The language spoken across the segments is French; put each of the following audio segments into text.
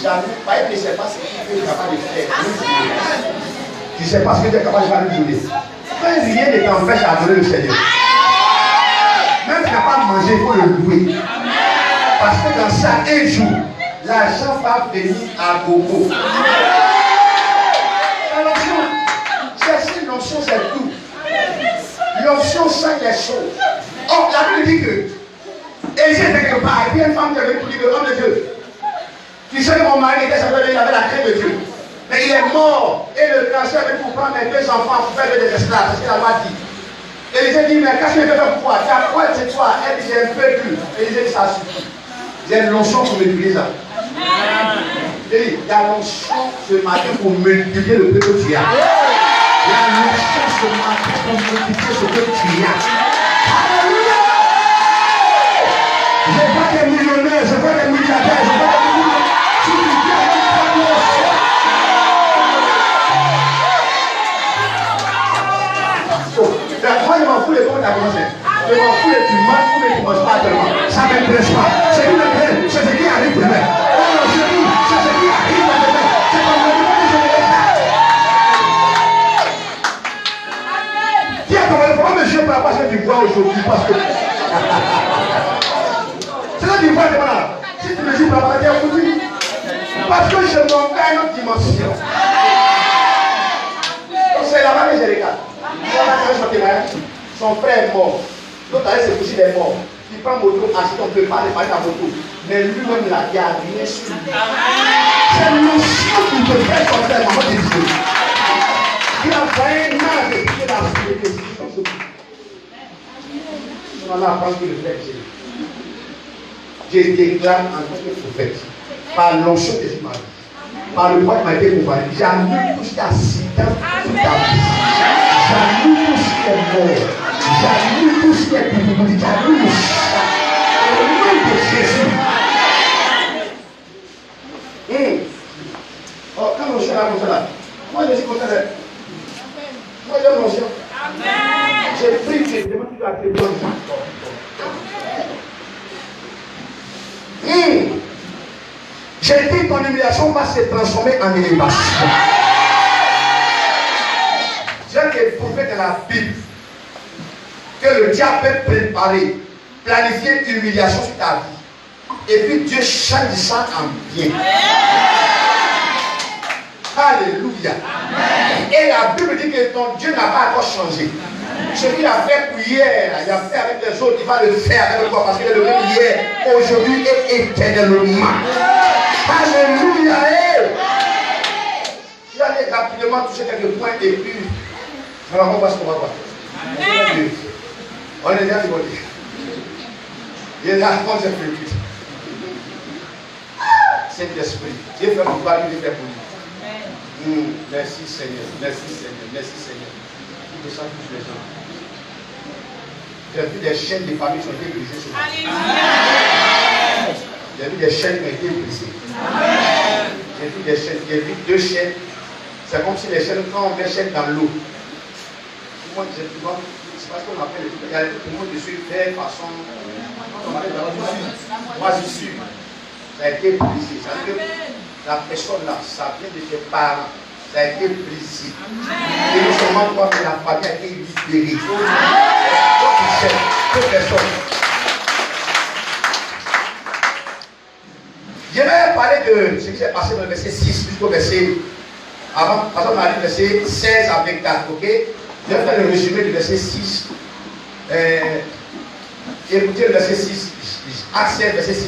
jamais, tu ne sais pas ce que tu es capable de faire. Tu ne sais pas ce que tu es capable de faire une journée. Quand rien ne t'empêche d'adorer le Seigneur. Même si tu n'as pas mangé, il faut le louer. Parce que dans ça, un jour, l'argent va venir à gogo. La l'onction, chercher l'onction, c'est tout. L'onction sans les choses. Oh, la Bible dit que Élisée était quelque part, et puis une femme qui avait dit que homme de Dieu. Tu sais que mon mari était sapeur, il avait la crainte de Dieu. Mais il est mort. Et le cancer avait pour prendre mes 2 enfants pour faire des esclaves. Parce que la loi dit. Élisée dit, mais qu'est-ce que je peux faire pour toi? Tu as quoi chez toi? Elle dit, j'ai un peu plus. Élisée dit, ça suffit. J'ai l'onction pour multiplier ça. Il y a l'onction ce matin pour multiplier le peu que tu as. Il y a l'onction ce matin pour multiplier ce que tu as. Alléluia! Je ne veux pas des millionnaires, je veux des milliardaires, je veux des millionnaires. Si tu viens avec ta l'onction. Moi, je m'en fous de comment tu as commencé. Je m'en fous de tu manges ou tu ne manges pas tellement. Ça ne m'intéresse pas. C'est qui m'intéresse, c'est ce qui arrive demain. Oh, je dis, c'est ce qui arrive demain. C'est comme le demain que je vais faire. Tiens, comment monsieur par rapport à ce que tu vois aujourd'hui? Parce que. C'est ce que tu vois demain. Si tu me dis par rapport à ce que tu dis. Parce que je monte à une autre dimension. Donc c'est là-bas que je regarde. Son frère est mort. L'autre année, c'est possible, il est mort. Il prend moto, achète, on ne peut pas réparer ta moto. Mais lui-même, il a rien sur lui. C'est l'onction qui te fait sortir la maman de Dieu. Il a fait un an de quitter la société. On en apprend que le fait. Je déclare en tant que prophète, par l'onction de ce mari, par le point qui m'a été convaincu, j'annule tout ce qui est accident sur ta vie. J'annule tout ce qui est mort. J'annule tout ce qui est pénible. J'annule ça. Au nom de Jésus. Oh, quand l'onction est comme ça là, moi je suis content d'être. Moi j'aime l'onction. J'ai pris que je demande que tu as fait bon. J'ai dit ton humiliation va se transformer en élévation. J'ai des prophètes dans la Bible que le diable peut préparer, planifier une humiliation sur ta vie. Et puis Dieu change ça en bien. Alléluia. Et la Bible dit que ton Dieu n'a pas encore changé. Ce qu'il a fait pour hier, il a fait avec les autres, il va le faire avec toi parce qu'il est le même hier, aujourd'hui et éternellement. Alléluia. Je vais aller rapidement toucher quelques points et puis on va voir ce qu'on va voir. On est déjà dévoilé. Il est là, quand j'ai fait vite. Saint-Esprit, Dieu fait pour toi, Dieu fait pour nous. Merci Seigneur, merci Seigneur, merci Seigneur. Je sens tous les gens. J'ai vu des chaînes de famille qui ont été brisées sur moi. J'ai vu des chaînes qui ont été brisées. J'ai vu des chaînes, j'ai vu 2 chaînes. C'est comme si les chaînes, quand on met les chaînes dans l'eau. Moi, c'est parce qu'on appelle les trucs. Il y a des trucs que moi je suis fait façon. Moi je suis. Ça a été brisé. Ça veut dire que la personne là, ça vient de tes parents. Ça a été brisé. Et non seulement toi, mais la famille a été libérée. Toi qui sais, toute personne. Je vais parler de ce qui s'est passé dans le verset 6 jusqu'au verset. Avant, parce qu'on a dit verset 16 à 24, ok? Je vais faire le résumé du verset 6. Écoutez le verset 6. Acte 16, verset 6.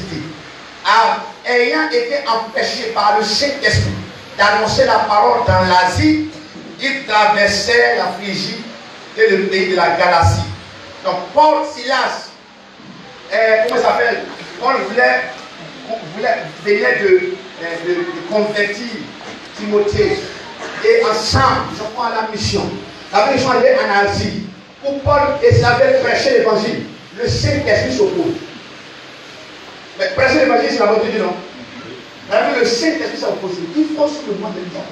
Ayant été empêché par le Saint-Esprit d'annoncer la parole dans l'Asie, il traversait la Phrygie et le pays de la Galatie. Donc Paul, Silas, comment ça s'appelle? Paul venait de convertir Timothée. Et ensemble, ils ont fait la mission. La mission allait en Asie, où Paul et Isabelle prêchaient l'évangile. Le Saint-Esprit s'oppose. Mais prêcher l'évangile, c'est la volonté de Dieu, non? Le Saint-Esprit s'est opposé. Il faut sur le mouvement de l'esprit.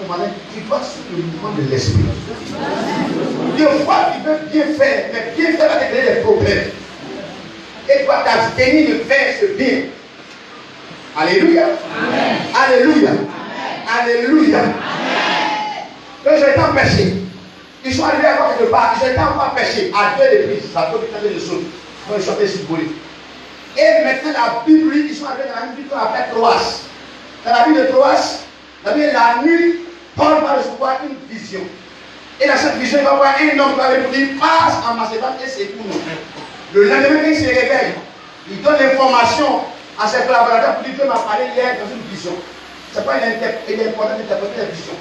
Il doit sur le mouvement de l'esprit. Des fois, tu peux bien faire, mais bien faire va te créer des problèmes. Et tu dois t'abstenir de faire ce bien. Alléluia. Amen. Alléluia. Alléluia. Donc j'ai été empêché. Ils sont arrivés à quoi quelque part. Ils étaient encore empêchés à 2 reprises. Ça peut être des choses. Quand ils sont symboliques. Et maintenant la Bible, ils sont arrivés dans la Bible qu'on appelle Troas. Dans la Bible de Troas, la nuit, Paul va recevoir une vision. Et dans cette vision, il va voir un homme qui va lui dire passe en Macédoine et c'est pour nous. Le lendemain, il se réveille. Il donne l'information à ses collaborateurs pour dire que Dieu m'a parlé hier dans une vision. C'est pas il est important d'interpréter la vision.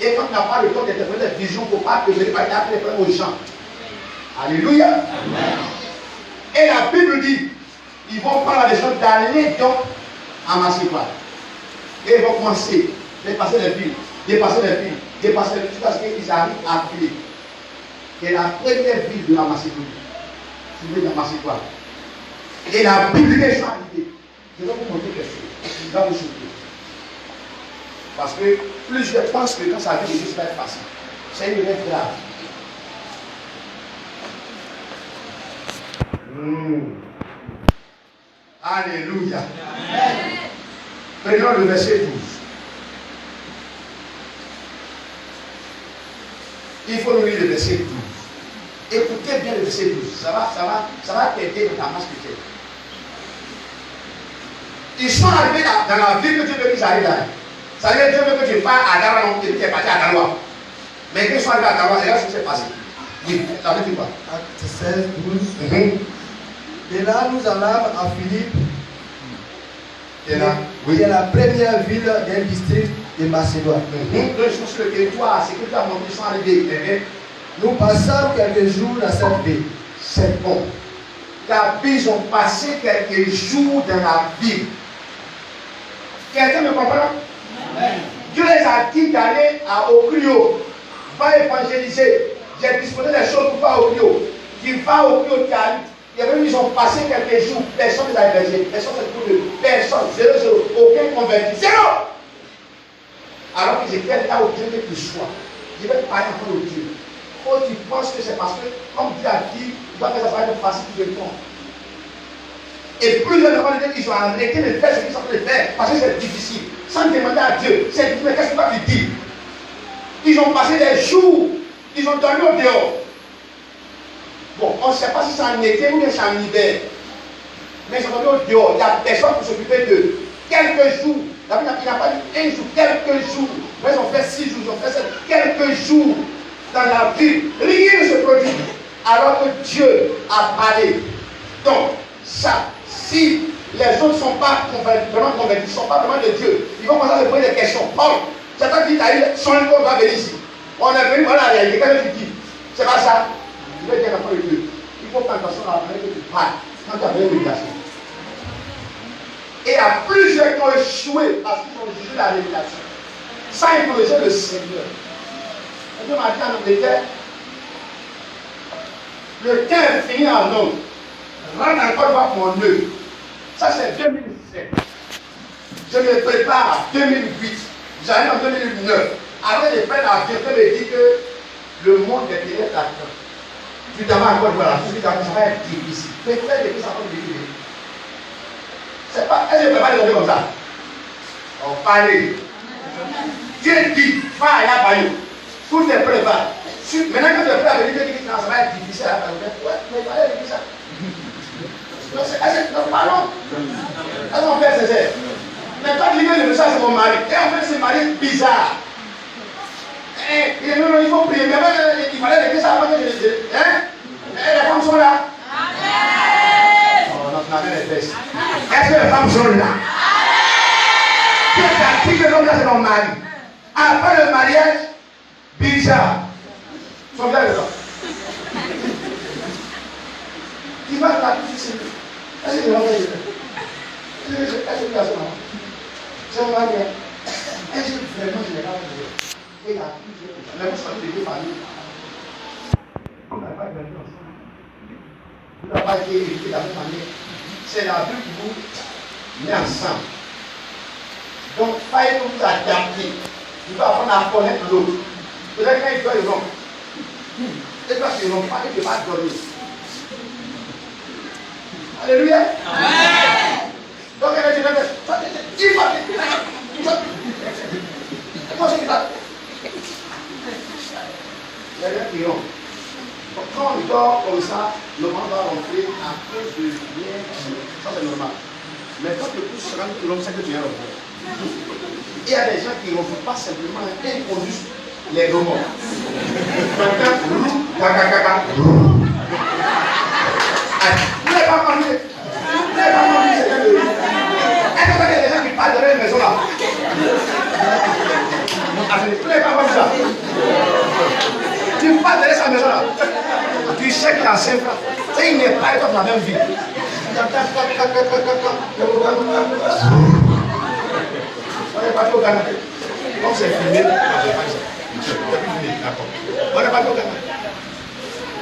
Et quand on n'a pas le temps d'interpréter la vision, il ne faut pas que je pas appeler aux gens. Alléluia. Amen. Et la Bible dit ils vont prendre la décision d'aller donc à Macédoine. Et ils vont commencer à dépasser les villes, jusqu'à ce qu'ils arrivent à Philippe. Et la première ville de la Macédoine. C'est la Macédoine. Et la Bible est arrivée. Je vais vous montrer quelque chose. Dans le souvenir. Parce que plus je pense que quand ça arrive, ça va être facile. C'est une rêve grave. Alléluia. Prenons le verset 12. Il faut nous lire le verset 12. Écoutez bien le verset 12. Ça va t'aider dans ta marche chrétienne. Ils sont arrivés dans la ville que Dieu veut qu'ils arrivent là. Ça veut dire Dieu veut que tu pars à Dawa, donc tu es parti à Dawa. Mais qu'ils sont arrivés à Dawa, c'est là ce qui s'est passé. Oui, ça veut dire quoi? Acte 16, 12. Et là, nous allâmes à Philippe. Et là, oui. Qui est la première ville d'un district de Macédoine. Donc, sur le territoire, c'est que tu as montré, ils sont arrivés. Nous passâmes quelques jours dans cette ville. C'est bon. Car ils ont passé quelques jours dans la ville. Quelqu'un me comprend? Dieu les a dit d'aller à Ocrio. Va évangéliser. J'ai disposé des choses pour faire Ocrio. Tu vas au Ocrio, tu arrives. Ils ont passé quelques jours, personne ne les a hébergés. Personne ne trouve de personne, 0, aucun converti, 0. Alors qu'ils étaient là où Dieu veut qu'ils soient. Je vais parler encore au Dieu. Oh, tu penses que c'est parce que, comme Dieu a dit, il doit faire ça va être facile pour le monde. Et plusieurs fois, ils ont arrêté de faire ce qu'ils sont en train de faire parce que c'est difficile. Sans demander à Dieu, c'est difficile, mais qu'est-ce que toi tu dis? Ils ont passé des jours, ils ont dormi au dehors. Bon, on ne sait pas si c'est en été ou bien c'est en hiver. Mais ils ont dormi au dehors, il n'y a personne pour s'occuper d'eux. Quelques jours, il n'a pas dit un jour, quelques jours. Mais ils ont fait 6 jours, ils ont fait 7, quelques jours dans la ville. Rien ne se produit. Alors que Dieu a parlé. Donc, ça, si les autres ne sont pas vraiment convertis, ne sont pas vraiment de Dieu, ils vont commencer à se poser des questions. Bon, c'est toi qui t'as dit, son corps va venir ici. On est venu, voilà la réalité, qu'est-ce que tu dis? C'est pas ça. Je vais dire la parole de Dieu. Il faut faire attention à la manière que tu parles quand tu as une révélation. Et il y a plusieurs qui ont échoué parce qu'ils ont jugé la révélation. Sans influencer le Seigneur. Et Dieu m'a dit en Angleterre, le temps est fini en homme. Rentre encore voir mon œuvre. Ça c'est 2007. Je me prépare à 2008. J'arrive en 2009. Alors je prends l'avion, je me dis que le monde est ténèbres là-dedans. Tu t'en vas encore voir, tout ce que tu as fait, ça va être difficile. Mais faire des choses, ça va être difficile. C'est pas, est-ce que je ne peux pas les donner comme ça? On parle. Dieu dit, va à Yabayou. Tout est préparé. Maintenant que tu es prêt à venir, Dieu dit que ça va être difficile à faire. Ouais, mais il fallait dire ça. Non, pardon. Est-ce qu'on fait sincère? Mais toi, tu dis que le message, c'est mon mari. Et en fait, c'est un mari bizarre. Il faut prier. Mais il fallait dire ça avant que je le dise. Hein? Et les femmes sont là. Amen. Oh, notre amen est belle. Est-ce que les femmes sont là? Dieu t'a dit que l'homme là, c'est ton mari. Après le mariage, bizarre. Son bien dedans. Il va la difficile. Est-ce que je vais faire? Est-ce que je vais faire? C'est mon mari. Est-ce que vraiment je vais pas faire? Et il y a plusieurs choses. Mais vous savez, les deux familles. Vous n'avez pas grandi ensemble. Vous n'avez pas été éduqués dans la même famille. C'est la vie qui vous met ensemble. Donc, pas que vous adapter. Vous devez apprendre à connaître l'autre. Peut-être quand il doit le rompre. Et toi, tu ne rompes pas, et tu ne vas pas dormir. Alléluia. Amen. Donc, il va Comment c'est ça? Les gens qui ont. Quand on dort comme ça, le vent va rentrer à cause de rien. Ça c'est normal. Mais quand le pouce se rend que l'homme sait que tu es rentré. Il y a des gens qui ne refont pas simplement et ils conduisent les robots. Vous n'avez pas compris. Vous n'avez pas compris, c'est un de nous. Est-ce qu'il y a des gens qui parlent de leur maison là? Vous n'avez pas compris ça? Tu parles de sa maison là. Tu sais qu'il a 5 ans. Et il n'est pas dans la même vie. On n'est pas au Ghana. Comme c'est filmé, on n'est pas au Ghana.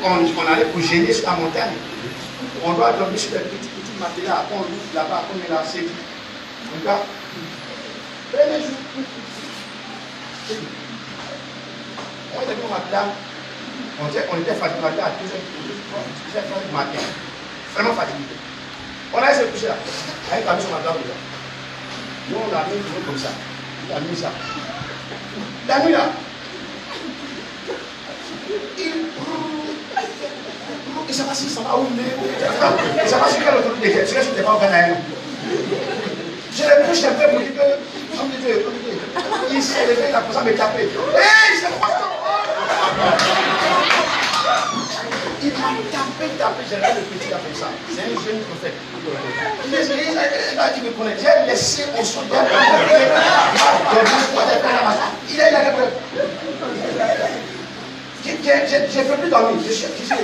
On allait pour gêner sur la montagne. On doit dormir sur les petits matériels. Après, on ouvre là-bas, comme il a assez dit. On doit. Premier jour. On était comme madame. On était fatigué à 2h du matin. Vraiment fatigué. On a essayé de coucher là. Avec la mise sur ma table là. Nous, on a mis une comme ça. Il a mis ça. La nuit là. Il ne sait pas si ça va où il est. Il ne sait pas si quel autre il est. Je ne sais pas où il est. Je l'ai touché un peu pour dire que. Il s'est levé, il a commencé à me taper. Hé, c'est quoi ça? Il m'a tapé, j'ai regardé le petit comme ça. C'est un jeune prophète. Il me connaît. J'ai laissé mon soldat. Il est là. J'ai fait plus dormir. Je suis là.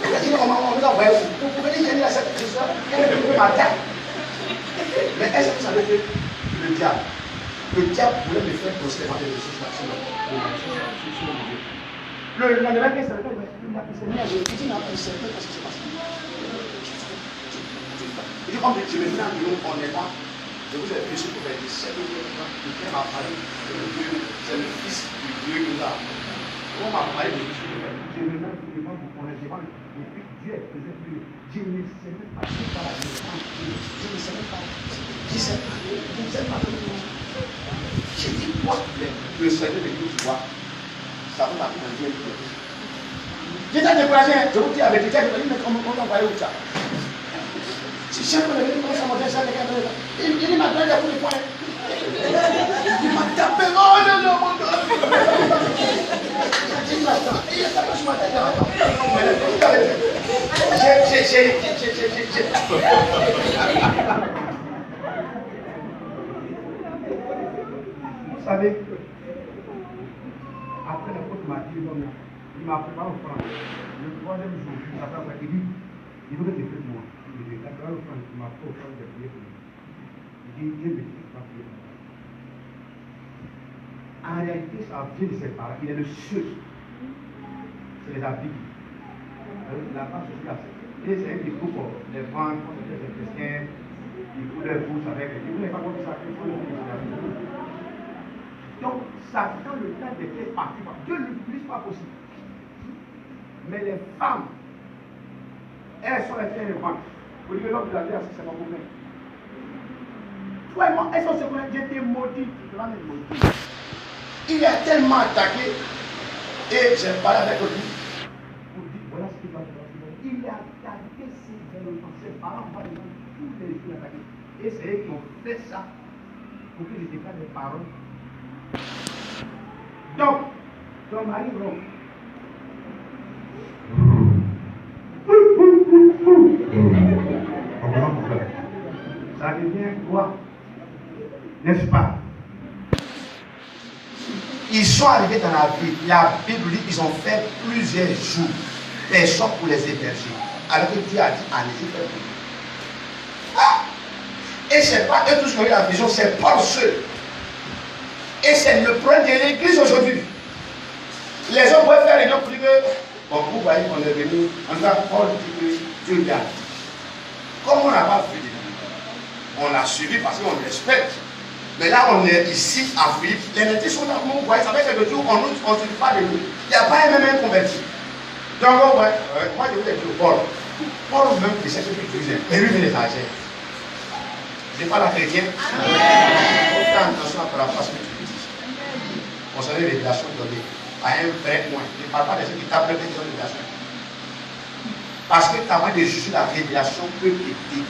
Il a dit, on va envoyer. Vous pouvez dire, j'ai mis à cette prison. Elle est plus matin. Mais est-ce que vous savez que le diable voulait me faire prospérer des ressources maximum? Le lendemain, qu'est-ce que ça veut dire? Il a dit, non, il sait pas ce qui s'est passé. Il dit, comme je me dis, on est là. Je vous ai vu ce que vous avez dit. C'est le Dieu qui m'a parlé. C'est le fils du Dieu qui l'a. On m'a parlé de Dieu. Je me demande pour les gens. Et puis Dieu est faisait plus. Je ne sais même pas si par la naissance. Je ne sais même pas. Je ne sais pas. J'ai dit, quoi? Le Seigneur de Dieu, tu vois. Ça va m'appeler un Dieu. J'étais découragé, je vous dis avec quelqu'un, mais comment on va aller où ça? Si chaque fois le comment ça montait ça, il m'a donné des coups de poing. Il m'a tapé, oh non, mon Dieu. Il m'a tapé sur ma tête. Vous savez, après la faute m'a dit, il m'a préparé au franc. Le troisième jour, il m'a préparé, il dit, il veut que tu pries pour moi. Il dit, la préparé au franc, il m'a fait au franc de prier pour moi. Il dit, Dieu me dit que tu vas prier pour moi. En réalité, ça vient de ses parents. Il est le seul. C'est les habits. La base aussi là. Et c'est un qui coupe les ventes, les chrétiens, ils coupent les bouches avec. Vous n'avez pas compris ça, il faut le faire. Donc, Satan, le temps était parti. Dieu ne l'utilise pas possible. Mais les femmes, elles sont les terres de vente. Vous dites que l'homme de la terre, c'est pas pour moi. Toi et moi, elles sont se connaissent. J'étais maudit. Il a tellement attaqué. Et j'ai parlé avec lui. Pour dire, voilà ce qui va se passer. Il a attaqué ses parents, tous les jours attaqués. Et c'est eux qui ont fait ça pour qu'ils n'étaient pas des parents. Donc, ton mari rompt. Ça devient quoi? N'est-ce pas? Ils sont arrivés dans la ville. La Bible dit qu'ils ont fait plusieurs jours. Personne pour les héberger. Alors que Dieu a dit, allez-y, faites. Ah! Et c'est pas eux tous qui ont eu la vision, c'est Paul seul. Et c'est le problème de l'église aujourd'hui. Les hommes peuvent faire les gens pour dire que, bon, vous voyez qu'on est venu, en tout cas, Paul dit que Dieu garde. Comme on n'a pas vu, on a suivi parce qu'on respecte. Mais là, on est ici à Philippe. Les métiers sont là, vous voyez, ça fait quelques jours, on ne suit pas de nous. Il n'y a pas un même converti. Donc, moi, je vous ai dit, Paul même qui sait ce qu'il faisait, mais lui, il les agit. Je parle à chrétien. Faut faire attention à la façon que tu dis. Concernant les révélations données à un vrai point. Je ne parle pas de ceux qui tapent les révélations. Parce que ta main de juger la révélation peut te détruire.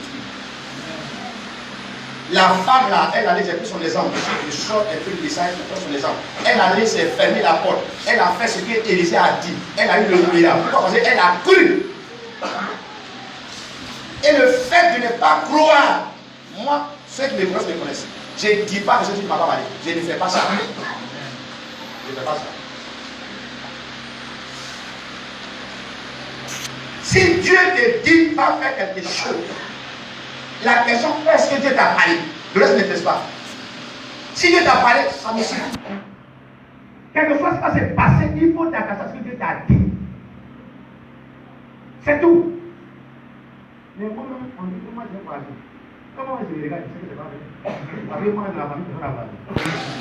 La femme là, elle allait, j'ai pris son exemple, je sors un peu de message, je prends son exemple. Elle allait se fermer la porte. Elle a fait ce que Élisée a dit. Elle a eu le miracle. Pourquoi? Parce qu'elle a cru. Et le fait de ne pas croire, moi, ceux qui me connaissent me connaissent. Je ne dis pas que ce qui ne m'a pas parlé. Je ne fais pas ça. Je ne fais pas ça. Si Dieu te dit pas faire quelque chose, la question est-ce que Dieu t'a parlé? Le reste n'intéresse pas. Si Dieu t'a parlé, ça me suffit. Quelque chose qui va se passer, il faut t'accater ce que Dieu t'a dit. C'est tout. Mais moi-même, on dit comment je vais parler. Comment je me regarde, je sais que c'est pas vrai. Avec moi, dans la famille, c'est pas vrai.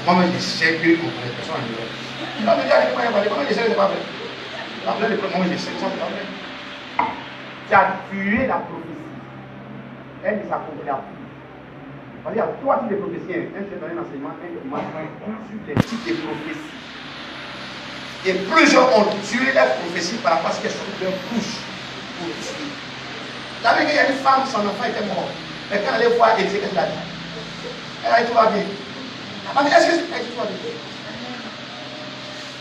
Moi-même, je sais que les personnes en Europe. Quand je dis à comment je vais parler, comment je sais que c'est pas vrai. Après, moi, je sais que c'est pas vrai. Tu as tué la prophétie. Elle ne s'accomplit plus. Parce qu'il y a trois types de prophéties. Un, c'est donné un enseignement, un qui m'a sur les types de prophéties. Et plusieurs ont tué leur prophétie par rapport à ce qu'elles sont de leur bouche pour tuer. La veille, il y a une femme, son enfant était mort. Mais quand elle allait voir Élisée, qu'est-ce qu'elle a dit? Elle a dit tout va bien. Elle a dit, est-ce que c'est tout va bien?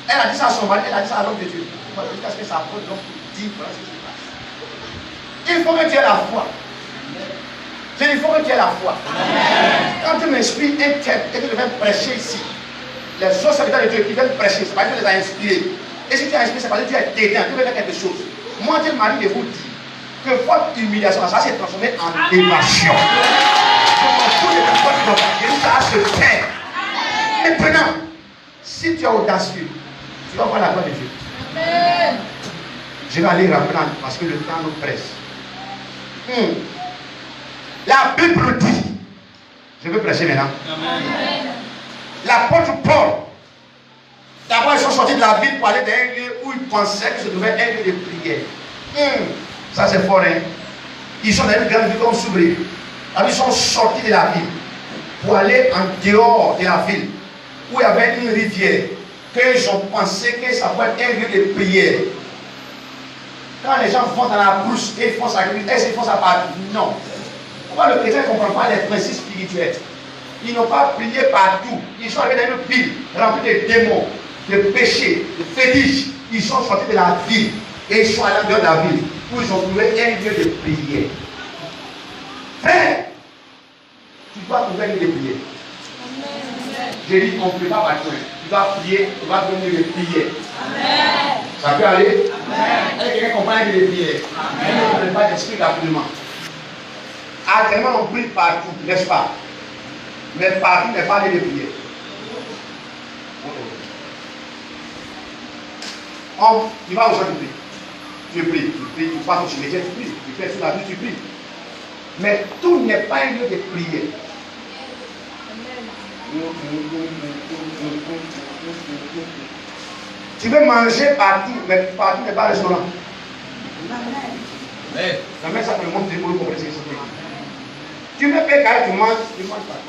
Elle a dit ça à son mari, elle a dit ça à l'homme de Dieu. Parce que ça apporte donc dit voilà ce qui se passe. Il faut que tu aies la foi. Je dis, il faut que tu aies la foi. Quand tu m'inspires un texte et que tu viens prêcher ici, les autres serviteurs de Dieu qui viennent prêcher, c'est parce que tu les as inspirés. Et si tu as inspiré, c'est parce que tu as dédain, tu veux faire quelque chose. Moi, Dieu m'a dit de vous dire que votre humiliation, ça s'est transformé en évasion. Ça se fait. Maintenant, si tu es audacieux, tu vas voir la gloire de Dieu. Je vais aller rapidement parce que le temps nous presse. La Bible dit, je vais prêcher maintenant. L'apôtre Paul, d'abord ils sont sortis de la ville pour aller dans un lieu où ils pensaient que ce devait être un lieu de prière. Ça c'est fort, hein? Ils sont dans une grande ville comme Soubré. Alors ils sont sortis de la ville pour aller en dehors de la ville où il y avait une rivière qu'ils ont pensé que ça pouvait être un lieu de prière. Quand les gens vont dans la brousse et ils font ça, est-ce qu'ils font ça partout? Non. Pourquoi le chrétien ne comprend pas les principes spirituels? Ils n'ont pas prié partout. Ils sont arrivés dans une ville remplie de démons, de péchés, de fétiches. Ils sont sortis de la ville et ils sont allés dehors de la ville où ils ont trouvé un lieu de prière. Frère, tu dois trouver un lieu de prière. J'ai dit on ne prie pas partout. Tu dois prier, tu dois trouver un lieu de prière. Ça peut aller? Est-ce que quelqu'un comprend un lieu de prière? On ne peut pas d'esprit rapidement. Actuellement, on prie partout, n'est-ce pas? Mais partout n'est pas lieu de prière. Tu vas au champ, tu pries, tu passes au cimetière, tu pries, tu fais sur la vie, tu pries. Mais tout n'est pas un lieu de prière. Tu veux manger partout, mais partout n'est pas restaurant. La mère, ça me montre des mots pour essayer ce truc. Tu me fais quand tu manges pas.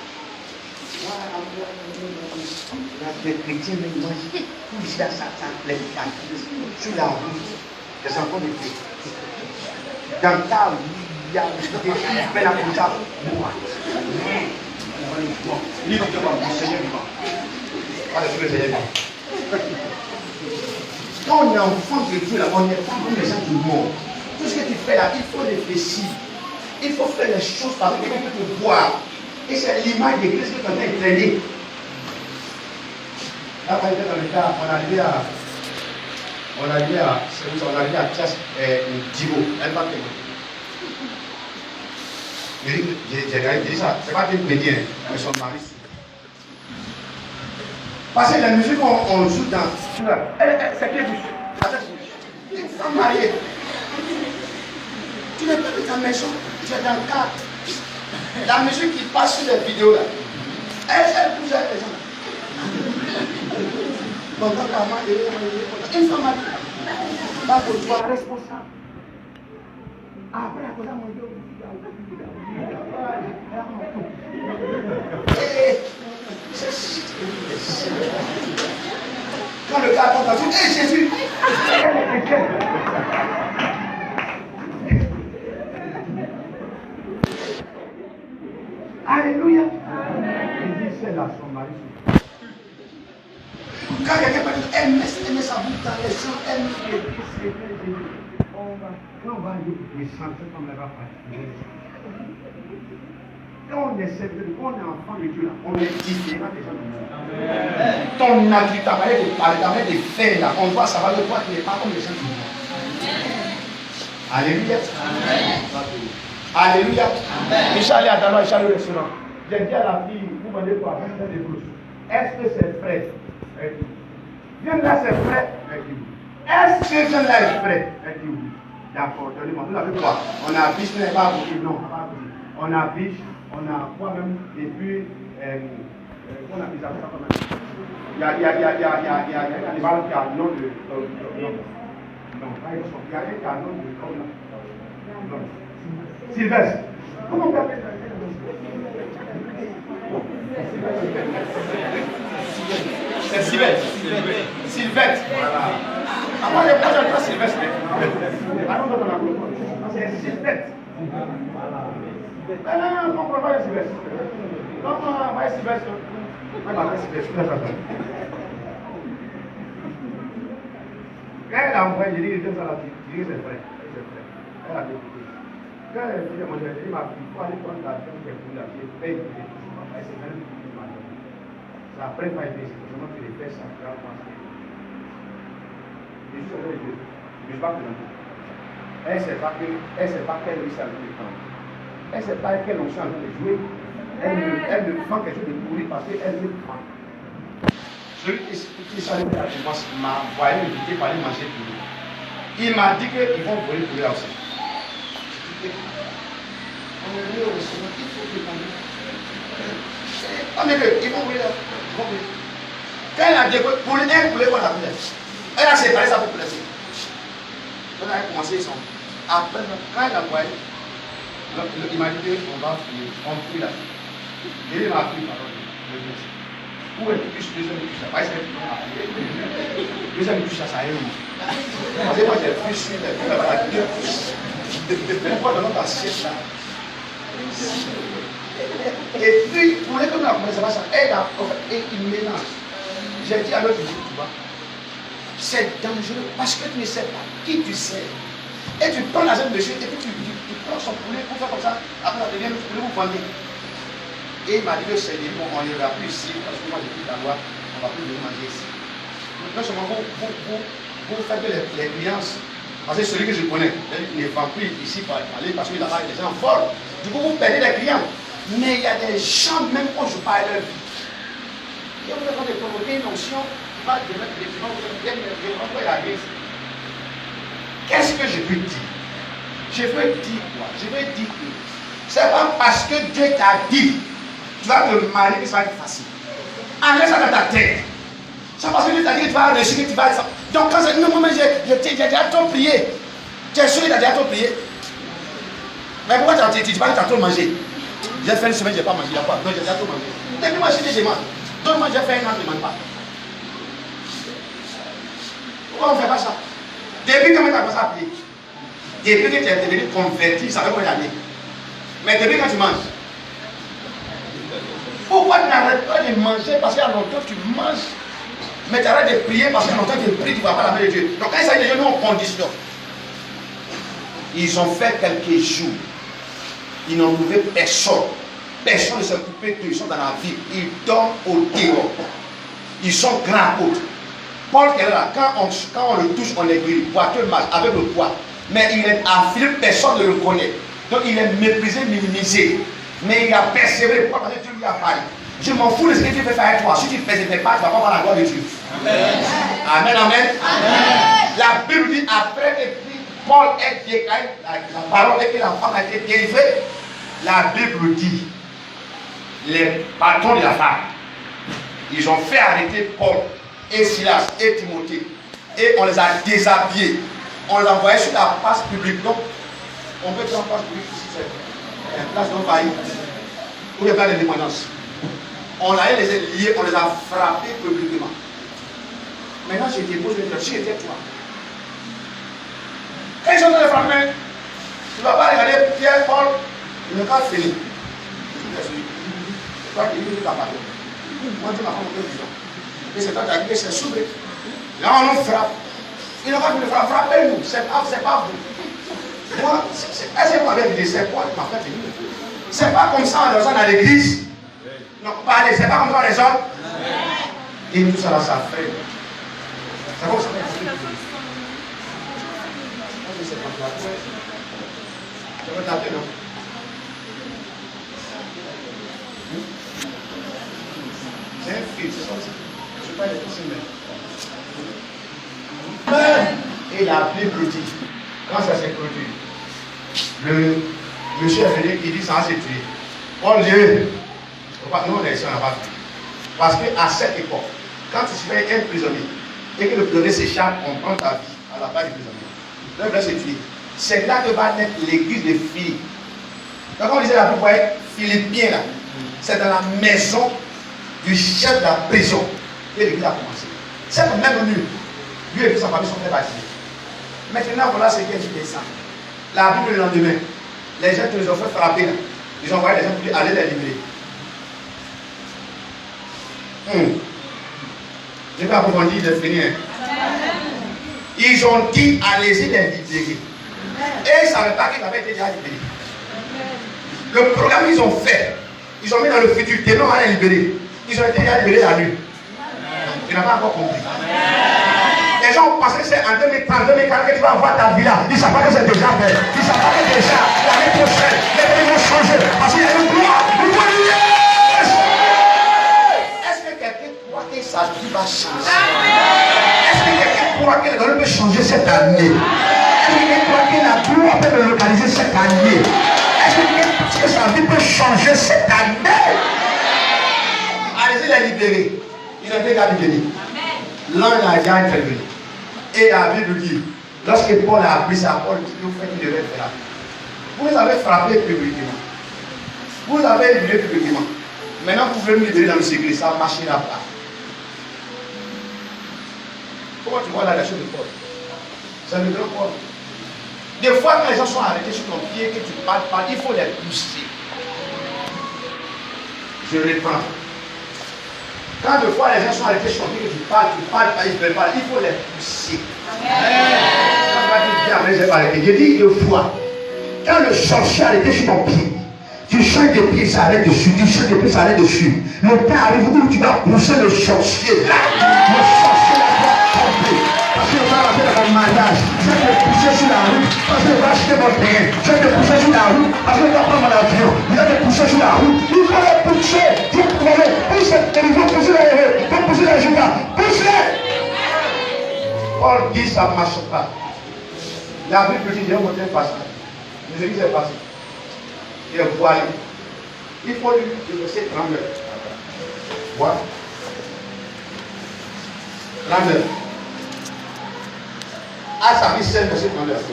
Les chrétiens me mangent tout ça, les sur la route, les enfants de Dieu. Dans ta vie, il y a des mais la comme ça. Livre de mon Seigneur vivant. Pas le Seigneur vivant. Quand on est enfant de Dieu, là, on n'est pas comme les gens du monde. Tout ce que tu fais là, il faut réfléchir. Il faut faire les choses parce que quelqu'un peut te voir. Et c'est l'image de Christ que tu as entraîné. Là, quand on était dans le cas, on arrivait à Thias, Djibo, elle va témoigner. J'ai dit ça, c'est pas qu'une médienne, mais son mari. Parce que la musique qu'on joue dans. C'est que une femme mariée. Tu n'es pas dans ta maison, tu es dans le cadre. La musique qui passe sur les vidéos là, elle pousse avec les gens. Une femme mariée. Pas pour toi responsable. Après, à cause de mon Dieu, Quand le gars attend, tu dis, hé Jésus! Alléluia! Il dit, c'est là son mari. Quand quelqu'un peut dire, aime sa bouche dans les gens, aime les quand on va les sentir comme elle va partir. Quand on est serviteur, quand on est enfant de Dieu, là, on est différent des gens du monde. Ton attitude, ta manière de parler, ta manière de faire, là, on voit ça va de toi, tu n'es pas comme les gens du monde. Alléluia. Alléluia. Michel allait à Danois, Michel au restaurant. J'ai dit à la fille, vous vendez quoi? Des blouses. Est-ce que c'est frais? Viens là, c'est frais. Est-ce que je l'ai frais? D'accord, donnez-moi. Vous avez quoi? On a biche, mais pas beaucoup. Non, pas beaucoup. On a biche, on a quoi même? Et puis, on a mis ça quand même. Il y a un animal qui a le nom de. Non, pas il y a un qui a le nom de. Non. Sylvestre. Comment on appelle ça? C'est Sylvestre. Sylvestre. Voilà. Moi, je n'aime pas Sylvestre. C'est Sylvestre. Non, on va voir Sylvestre. Non, on va voir Sylvestre. Elle a envoyé, j'ai dit, c'est vrai. Elle a dit, quand elle dit, moi, j'ai dit, ma fille, il faut aller prendre l'argent qu'elle voulait acheter, paye pour les choses. C'est même plus mal. Ça après pas été, c'est vraiment que les faits sont gravement. Je suis avec Dieu. Je ne vais pas présenter. Elle ne sait pas qu'elle lui salue le temps. Elle ne sait pas qu'elle onction en train de jouer. Elle me prend quelque chose de pourri parce qu'elle me prend. Celui qui salue la défense m'a envoyé invité pour aller manger pour lui. Il m'a dit qu'ils vont voler pour lui là aussi. On est venu au restaurant, il faut demander. On est deux, ils vont voler là. Quand elle a dit pour lui, elle voulait voir la poulet. Elle a séparé ça pour plaisir. On a commencé, ils sont. Après, quand elle a voyé, il m'a dit qu'on va fuir, on fuit là. Et il m'a pris, pardon, où est-ce que je deuxième couche là? Deuxième couche là, ça est où? Parce que moi j'ai fui sur les coups là-bas, deux couches. Pourquoi dans notre assiette là? Et puis, pour les comme la commencé ça, elle a et il mélange. J'ai dit à l'autre, tu vois, c'est dangereux parce que tu ne sais pas qui tu sais. Et tu prends l'argent de monsieur et puis tu prends son poulet pour faire comme ça. Après, ça devient le poulet, vous vendez. Et il m'a dit que c'est dit, bon, on n'ira plus ici parce que moi j'ai pris la loi, on ne va plus venir manger ici. Non seulement vous faites les clients, parce que celui que je connais, il ne vend plus ici pour aller parce qu'il a des gens forts. Du coup, vous perdez les clients. Mais il y a des gens, même quand je parle de leur vie, qui ont besoin de provoquer une notion qui va devenir des gens qui viennent de la vie. Qu'est-ce que je veux dire? Je veux dire quoi? Je veux dire que c'est pas parce que Dieu t'a dit tu vas te marier que ça va être facile. Enlève ça dans ta tête. C'est parce que Dieu t'a dit que tu vas réussir, que tu vas. Donc quand c'est. Non, mais j'ai déjà trop prié. Tu es sûr que tu as déjà trop prié? Mais pourquoi tu dis pas que tu as trop mangé? J'ai fait une semaine, je n'ai pas mangé. Il n'y a pas. Non, j'ai déjà trop mangé. Depuis moi, je mange. Donc moi, j'ai fait un an, je ne mange pas. Pourquoi on ne fait pas ça? Depuis que tu as commencé à prier, depuis que tu es devenu converti, ça fait combien d'années? Mais depuis quand tu manges, pourquoi tu n'arrêtes pas de manger parce qu'il y a longtemps tu manges, mais tu arrêtes de prier parce qu'il y a longtemps tu pries, tu ne vas pas la main de Dieu. Donc quand il s'agit de Dieu, nous en condition. Ils ont fait quelques jours, ils n'ont trouvé personne. Personne ne s'est occupé d'eux, ils sont dans la ville, ils dorment au dehors. Ils sont grands apôtres. Paul qui est là, quand on le touche, on est guéri. Poitrine marche avec le poids. Mais il est affilé, personne ne le connaît. Donc il est méprisé, minimisé. Mais il a persévéré. Pourquoi? Parce que Dieu lui a parlé. Je m'en fous de ce que Dieu fait faire avec toi. Si tu ne persévères pas, tu ne vas pas voir la gloire de Dieu. Amen. Amen, amen. Amen. La Bible dit après que Paul est déclaré, la parole est que la femme a été délivrée. La Bible dit, les patrons de la femme, ils ont fait arrêter Paul et Silas et Timothée. Et on les a déshabillés. On les a envoyés sur la place publique. Donc, on peut prendre place publique ici, c'est une place d'envahie. Où il y a pas d'indépendance. On a les a liés, on les a frappés publiquement. Maintenant, je te pose une question, j'étais toi. Quand ils sont en train de frapper, tu ne vas pas regarder Pierre, Paul, il ne pas fini. C'est toi qui dis ta parole. Moi, tu m'as pas montré disant. Et c'est toi qui as dit que c'est soulevé. Là, on nous frappe. Il n'a pas pu le frapper. Frappez-nous. C'est pas vous. Moi, est-ce que vous m'avez dit, c'est quoi ma frère? C'est pas comme ça on raisonne à l'église. Non, parlez, c'est pas comme ça on raisonne. Et nous, ça va s'affaire. C'est comme ça. Je vais taper, non? C'est un fil, c'est ça aussi. Je ne sais pas les possibles. Et la Bible dit, quand ça s'est produit, le monsieur est venu, il dit ça s'est tué. Oh Dieu, nous on est ici, on n'a pas tué. Parce qu'à cette époque, quand tu fais un prisonnier et que le prisonnier s'échappe, on prend ta vie à la place du prisonnier. Le vrai c'est tué. C'est là que va naître l'église de Philippe. Donc on disait la Bible pour être philippien là, c'est dans la maison du chef de la prison que l'église a commencé. C'est le même mur. Lui et toute sa famille sont très baptisés. Maintenant, voilà ce qui est du dessin. La Bible le lendemain, les gens qui les ont fait frapper là, ils ont envoyé les gens pour aller les libérer. Je vais approfondir, de finir. Ils ont dit allez-y les libérer. Et ils ne savaient pas qu'ils avaient été déjà libérés. Le programme qu'ils ont fait, ils ont mis dans le futur, tellement à les libérer. Ils ont été déjà libérés la nuit. Tu n'as pas encore compris. Les gens ont pensé que c'est en 2030, 2040 que tu vas voir ta vie là. Ils ne savent pas que c'est déjà fait. Ils ne savent pas que déjà l'année prochaine, les pays vont changer. Parce qu'il y a une gloire. Est-ce que quelqu'un croit que sa vie va changer? Est-ce que quelqu'un croit que le Seigneur peut changer cette année? Est-ce que quelqu'un croit que la gloire peut le localiser cette année? Est-ce que quelqu'un pense que sa vie peut changer cette année? Allez-y les libérer. Ils ont été libérés. L'ange a déjà intervenu. Et la Bible dit, lorsque Paul a appris ça, Paul dit, vous faites qu'il devait faire. Vous avez frappé publiquement. Vous avez libéré publiquement. Maintenant, vous pouvez me libérer dans le secret, ça ne marchera pas. Comment tu vois la relation de Paul? C'est le grand Paul. Des fois, quand les gens sont arrêtés sur ton pied, que tu parles pas, il faut les pousser. Je reprends. Quand des fois les gens sont arrêtés sur ton pied, que tu parles pas, ils ne veulent pas, il faut les pousser. J'ai dit deux fois, quand le sorcier arrêté sur ton pied, tu changes de pied, ça arrête dessus, tu changes de pied, ça arrête dessus. Le temps arrive où tu dois pousser le sorcier là. Le sorcier là doit tomber. Parce que va rentrer dans mon mariage, je vais te pousser sur la route, parce que je vais acheter mon terrain, je vais te pousser sur la route, parce que je dois prendre mon avion, je vais te pousser sur la route, il faut les pousser, tu peux aller, il faut pousser les héros, il faut pousser les judas, pousse-les. Paul dit ça ne marche pas. La Bible dit, j'ai montré un passage, les églises est passé, il est voilé, il faut lui laisser trembler. Voilà. Trembler. À sa vie, c'est verset 39.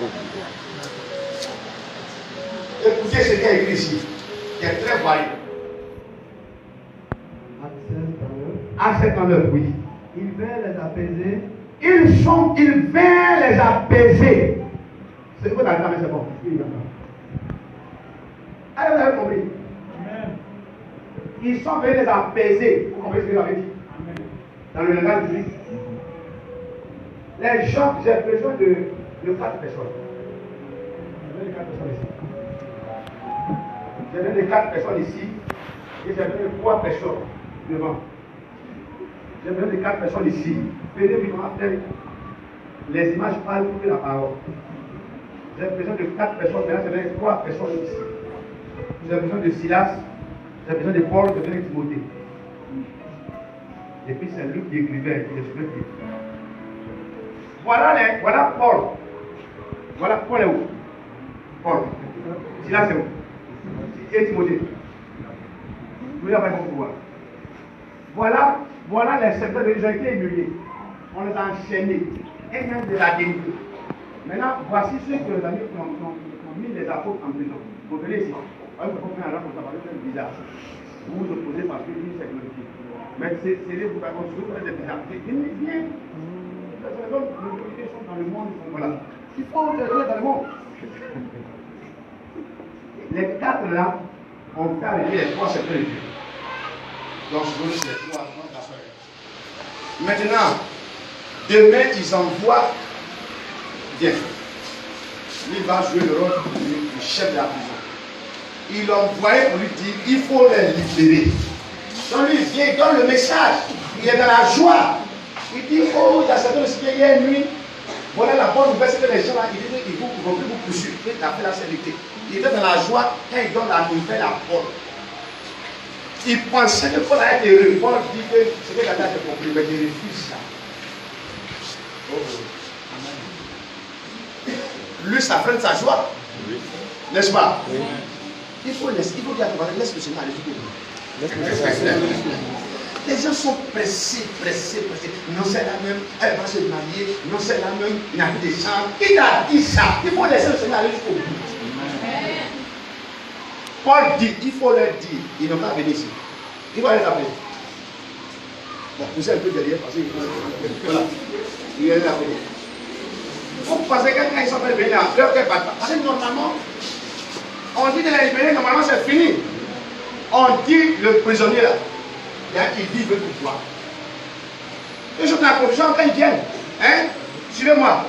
Écoutez ce qui est écrit ici, qui est très voilé. Acte 39, oui. Il vint les apaiser. Il vint les apaiser. C'est quoi dans le temps, mais c'est bon. Allez, vous avez compris. Ils sont venus les apaiser. Vous comprenez ce que j'avais dit? Dans le langage du juif. Les gens, j'ai besoin de 4 personnes. J'ai besoin de 4 personnes ici. Et j'ai besoin de 3 personnes devant. J'ai besoin de 4 personnes ici. Venez comment faire. Les images parlent plus que la parole. J'ai besoin de 4 personnes. Maintenant, j'ai besoin de 3 personnes ici. J'ai besoin de Silas. J'ai besoin de Paul. J'ai besoin de Timothée. Et puis c'est Luc qui écrivait. Qui écrivait. Voilà Paul. Voilà Paul est où? Paul. Silas est où? Et Timothée. Vous n'avez pas pouvoir. Voilà les secteurs de gens qui ont été humiliés. On les a enchaînés. Et même de la dénigrer. Maintenant, voici ceux que les amis qui ont mis les apôtres en prison. Vous venez ici. Alors, vous comprenez, alors, ça paraît très bizarre. Vous vous opposez parce que lui, c'est glorifié. Mais c'est vous qui avez des bizarres. Il vient. Les autorités sont dans le monde. Voilà. Il faut les dans le monde. Les 4 là, on fait arriver les 3 secrets de Dieu. Donc, je vous laisse les 3 Maintenant, demain, ils envoient. Bien. Il va jouer le rôle du chef de la prison. Il envoyé pour lui dire il faut les libérer. Donc lui vient, il donne le message. Il est dans la joie. Il dit oh, il y a certains qui hier nuit. Voilà la bonne nouvelle, c'est que les gens là, ils disent qu'ils vont vous poursuivre. Il a fait la sécurité. Il était dans la joie quand il donne la nouvelle à Paul. Il pensait que Paul allait être heureux. Paul dit que c'est que la date est compris, mais il refuse ça. Oh. Lui, ça freine sa joie. Oui. N'est-ce pas? Oui. Il faut dire à ton laisse le Seigneur aller. Les gens sont pressés. Non, c'est la même, elle va se marier. Non, c'est la même, il n'a plus de chance. Il a dit ça. Il faut laisser le Seigneur aller jusqu'au bout. Paul dit, il faut leur dire, ils n'ont pas venir ici. Il va les appeler. Bon, vous êtes un peu derrière parce que voilà. Il va les appeler. Vous pensez que quand ils sont venus là, leur cœur bat pas. Parce que normalement, on dit de la libérer, normalement c'est fini. On dit le prisonnier là, il dit il veut tout voir. Ils sont dans la confusion quand ils viennent. Hein? Suivez-moi.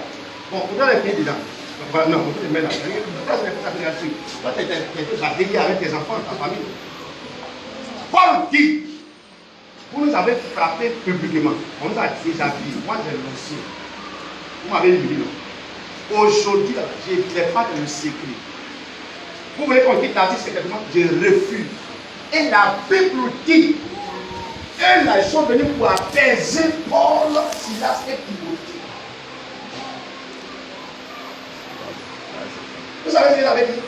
Bon, on doit les pieds dedans. Non, on peut les mettre là. Pourquoi c'est ça gratuit? Toi, tu es battu avec tes enfants, ta famille. Paul dit, vous nous avez frappé publiquement. On nous a déshabillé. Moi, j'ai lancé. Vous m'avez dit non. Aujourd'hui, je ne vais pas dans le secret. Vous voulez qu'on quitte la vie secrètement? Je refuse. Et la Bible dit, et là, ils sont venus pour apaiser Paul, Silas et Timothée. Vous savez ce qu'il avait dit?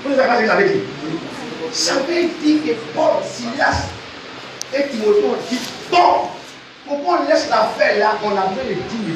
Vous savez ce qu'il avait dit? Ça veut dire que Paul, Silas et Timothée ont dit, bon, pourquoi on laisse l'affaire là, on a besoin de 10 000